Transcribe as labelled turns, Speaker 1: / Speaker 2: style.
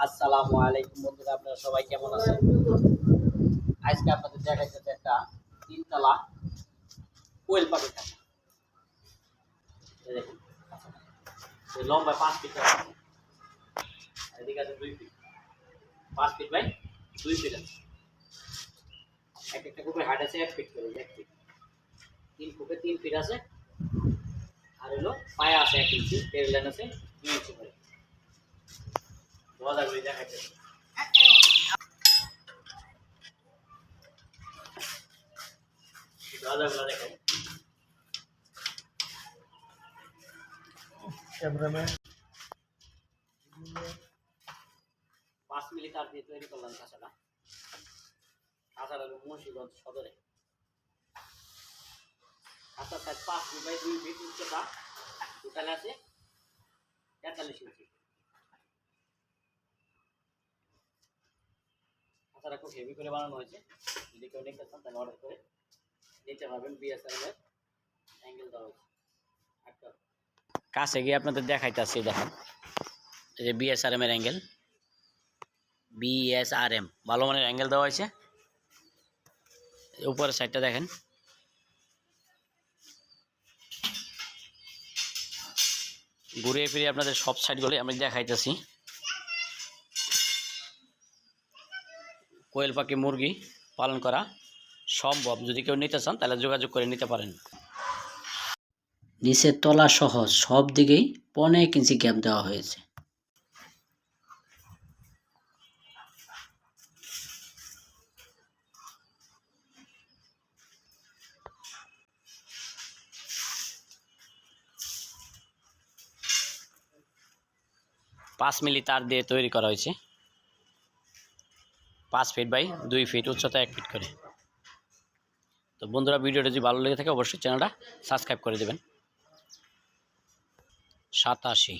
Speaker 1: আসসালামু আলাইকুম বন্ধুরা, আপনারা সবাই কেমন আছেন? আজকে আপনাদের দেখাইতেছে একটা তিনতলা কোয়েল পাখির খাঁচা। এই দেখুন, এই লম্বা 5 ফিট আছে, এদিকে আছে 2 ফিট। 5 ফিট বাই 2 ফিট আছে। একটা কুকুরের হাইট আছে 1 ফিট করে, 1 ফিট। 3 ফুটে 3 ফিট আছে। আর হলো পায়া আছে 1 ইঞ্চি, টেবিল লাইন আছে 2 ইঞ্চি করে। দরজাগুলি দেখাইতেছে। দরজাগুলো দেখেন। ক্যামেরাম্যান 5 মিলি তার দিয়ে তৈরি করলাম খাঁচাটা। খাঁচাটা হলো মুন্সিগঞ্জ সদরে। খাঁচার সাইজ 5 ফিট বাই 2 ফিট, উচ্চতা টোটাল আছে 43 ইঞ্চি। খাঁচাটা খুব হেভি করে বানানো হয়েছে। যদি কেউ নিতে চান তাহলে অর্ডার করে নিতে পারবেন। বিএসআরএম এর অ্যাঙ্গেল দেওয়া হয়েছে। কাছে গিয়ে আপনাদের দেখাইতেছি, দেখেন এই যে বিএসআরএম এর অ্যাঙ্গেল, বিএসআরএম ভালো মানের অ্যাঙ্গেল দেওয়া হয়েছে। উপরের সাইডটা দেখেন, ঘুরিয়ে ফিরিয়ে আপনাদের সব সাইডগুলো আমি দেখাইতেছি। কোয়েল পাখি মুরগি পালন করা সম্ভব, যদি কেউ নিতে চান তাহলে যোগাযোগ করে নিতে পারেন। নিচের তলা সহ সব দিকেই 15 ইঞ্চি গ্যাপ দেওয়া হয়েছে। পাঁচ মিলি তার দিয়ে তৈরি করা হয়েছে। 5 ফিট বাই 2 ফিট, উচ্চতা 1 ফিট করে। তো বন্ধুরা, ভিডিওটা যদি ভালো লেগে থাকে অবশ্যই চ্যানেলটা সাবস্ক্রাইব করে দেবেন। 87